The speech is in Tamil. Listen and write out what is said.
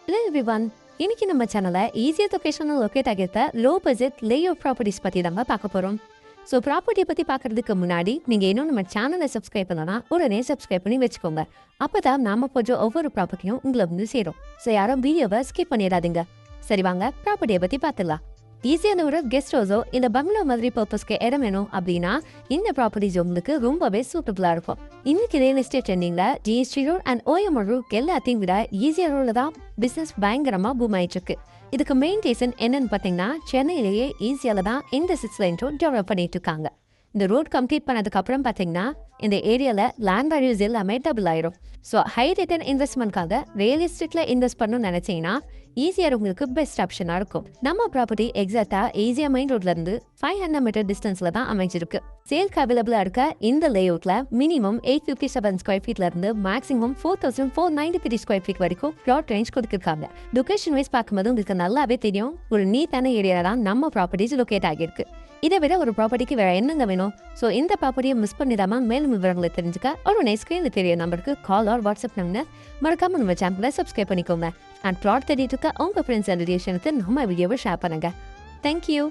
Hello everyone. இன்னைக்கு நம்ம சேனல்ல ஈஸியா லொகேஷன்ல லொகேட் ஆகிருக்க லோ பட்ஜெட் லேஅவுட் ப்ராப்பர்ட்டிஸ் பத்தி தாங்க பார்க்க போறோம். ஸோ ப்ராப்பர்ட்டியை பத்தி பார்க்கறதுக்கு முன்னாடி நீங்க இன்னும் நம்ம சேனலை சப்ஸ்கிரைப் பண்ணனா உடனே சப்ஸ்கிரைப் பண்ணி வச்சுக்கோங்க. அப்பதான் நாம போடுற ஒவ்வொரு ப்ராப்பர்ட்டியும் உங்களை வந்து சேரும். ஸோ யாரும் வீடியோவை ஸ்கிப் பண்ணிடாதீங்க. சரி வாங்க ப்ராப்பர்ட்டியை பத்தி பார்த்துலாம். ஈஸியான ஒரு கெஸ்ட் ஹவுஸோ இந்த பங்களா மாதிரி பர்பஸ்க்கு இடம் வேணும் அப்படின்னா இந்த ப்ராப்பர்ட்டிஸ் உங்களுக்கு ரொம்பவே சூட்டபிளா இருக்கும். இன்னைக்கு ரியல் எஸ்டேட் ட்ரெண்டிங்ல GST road and OMR road எல்லாத்தையும் விட ஈஸியா ரோட்ல தான் பிசினஸ் பயங்கரமா பூம் ஆயிட்டு இருக்கு. இதுக்கு மெயின் ரீசன் என்னன்னு பாத்தீங்கன்னா சென்னையிலேயே ஈஸியால தான் இந்த 6 லைன் ரோட் டெவலப் பண்ணிட்டு இருக்காங்க. இந்த ரோட் கம்ப்ளீட் பண்ணதுக்கு அப்புறம் பாத்தீங்கன்னா இந்த ஏரியால லேண்ட் வேல்யூஸ் எல்லாமே டபுள் ஆயிரும். ஸோ ஹை ரிட்டர்ன் இன்வெஸ்ட்மெண்ட்காக ரியல் எஸ்டேட்ல இன்வெஸ்ட் பண்ணணும்னு நினைச்சீங்கன்னா ஈஸியாக உங்களுக்கு பெஸ்ட் ஆப்ஷனாக இருக்கும். நம்ம ப்ராப்பர்ட்டி எக்ஸாக்டா ஈஸியா மெயின் ரோட்ல இருந்து 500 மீட்டர் டிஸ்டன்ஸ்ல தான் அமைஞ்சிருக்கு. சேல்க்கு அவைலபிளா இருக்க இந்த லேஅவுட்ல மினிமம் 857 ஸ்கொயர் ஃபீட்ல இருந்து மேக்ஸிமம் 4493 ஸ்கொயர் ஃபீட் வரைக்கும் பிளாட் ரேஞ்ச் கொடுத்துருக்காங்க. லொகேஷன் வைஸ் பார்க்கும்போது உங்களுக்கு நல்லாவே தெரியும் ஒரு நீட்டான ஏரியா தான் நம்ம ப்ராப்பர்ட்டிஸ் லொகேட் ஆகியிருக்கு. இதை விட ஒரு ப்ராப்பர்ட்டிக்கு வேற என்னங்க வேணும்? ஸோ இந்த ப்ராப்பர்ட்டியை மிஸ் பண்ணிடாம மேலும் விவரங்களை தெரிஞ்சுக்க ஒரு ஸ்க்ரீனில் தெரிய நம்பருக்கு கால் ஆர் வாட்ஸ்அப் நம்பர் மறக்காம நம்ம சேனலை சப்ஸ்கிரைப் பண்ணிக்கோங்க. அண்ட் ப்ளாட் தேடிட்டு இருக்க உங்க ஃப்ரெண்ட்ஸ் அண்ட் ரிலேஷனுக்கு நம்ம வீடியோவை ஷேர் பண்ணுங்க. தேங்க்யூ.